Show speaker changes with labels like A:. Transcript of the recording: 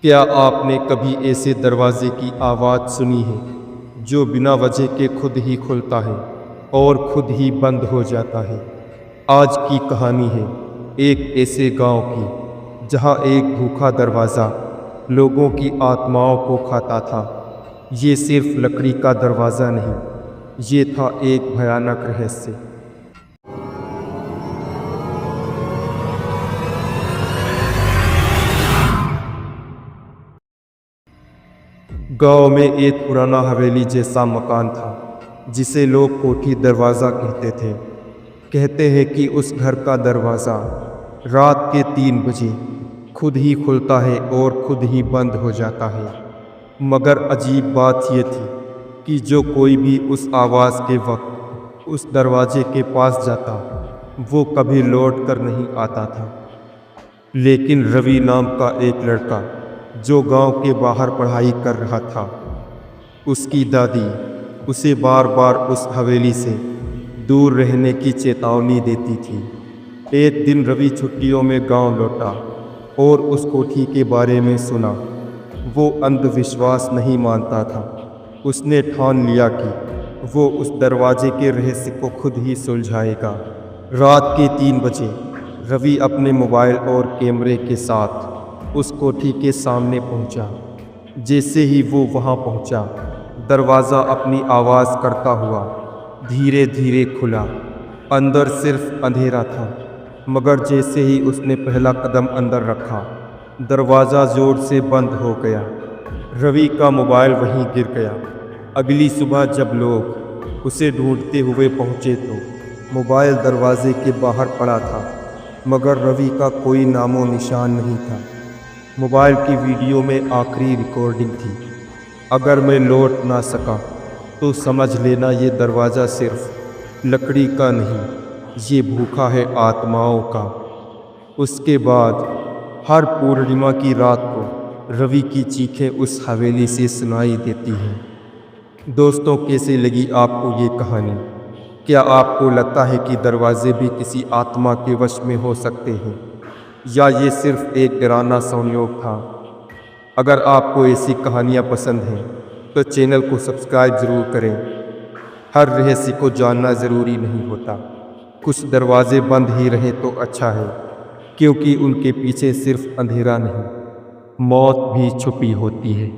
A: क्या आपने कभी ऐसे दरवाजे की आवाज़ सुनी है जो बिना वजह के खुद ही खुलता है और खुद ही बंद हो जाता है? आज की कहानी है एक ऐसे गांव की जहां एक भूखा दरवाज़ा लोगों की आत्माओं को खाता था। ये सिर्फ लकड़ी का दरवाज़ा नहीं, ये था एक भयानक रहस्य। गांव में एक पुराना हवेली जैसा मकान था जिसे लोग कोठी दरवाज़ा कहते थे। कहते हैं कि उस घर का दरवाज़ा रात के 3 बजे खुद ही खुलता है और खुद ही बंद हो जाता है। मगर अजीब बात यह थी कि जो कोई भी उस आवाज़ के वक्त उस दरवाजे के पास जाता वो कभी लौट कर नहीं आता था। लेकिन रवि नाम का एक लड़का जो गांव के बाहर पढ़ाई कर रहा था, उसकी दादी उसे बार बार उस हवेली से दूर रहने की चेतावनी देती थी। एक दिन रवि छुट्टियों में गांव लौटा और उस कोठी के बारे में सुना। वो अंधविश्वास नहीं मानता था। उसने ठान लिया कि वो उस दरवाजे के रहस्य को खुद ही सुलझाएगा। रात के 3 बजे रवि अपने मोबाइल और कैमरे के साथ उस कोठी के सामने पहुंचा। जैसे ही वो वहां पहुंचा, दरवाज़ा अपनी आवाज़ करता हुआ धीरे धीरे खुला। अंदर सिर्फ अंधेरा था, मगर जैसे ही उसने पहला कदम अंदर रखा, दरवाज़ा ज़ोर से बंद हो गया। रवि का मोबाइल वहीं गिर गया। अगली सुबह जब लोग उसे ढूंढते हुए पहुंचे तो मोबाइल दरवाजे के बाहर पड़ा था, मगर रवि का कोई नामो निशान नहीं था। मोबाइल की वीडियो में आखिरी रिकॉर्डिंग थी, अगर मैं लौट ना सका तो समझ लेना ये दरवाज़ा सिर्फ लकड़ी का नहीं, ये भूखा है आत्माओं का। उसके बाद हर पूर्णिमा की रात को रवि की चीखें उस हवेली से सुनाई देती हैं। दोस्तों, कैसे लगी आपको ये कहानी? क्या आपको लगता है कि दरवाजे भी किसी आत्मा के वश में हो सकते हैं, या ये सिर्फ एक डरावना संयोग था? अगर आपको ऐसी कहानियाँ पसंद हैं तो चैनल को सब्सक्राइब ज़रूर करें। हर रहस्य को जानना ज़रूरी नहीं होता। कुछ दरवाजे बंद ही रहे तो अच्छा है, क्योंकि उनके पीछे सिर्फ अंधेरा नहीं, मौत भी छुपी होती है।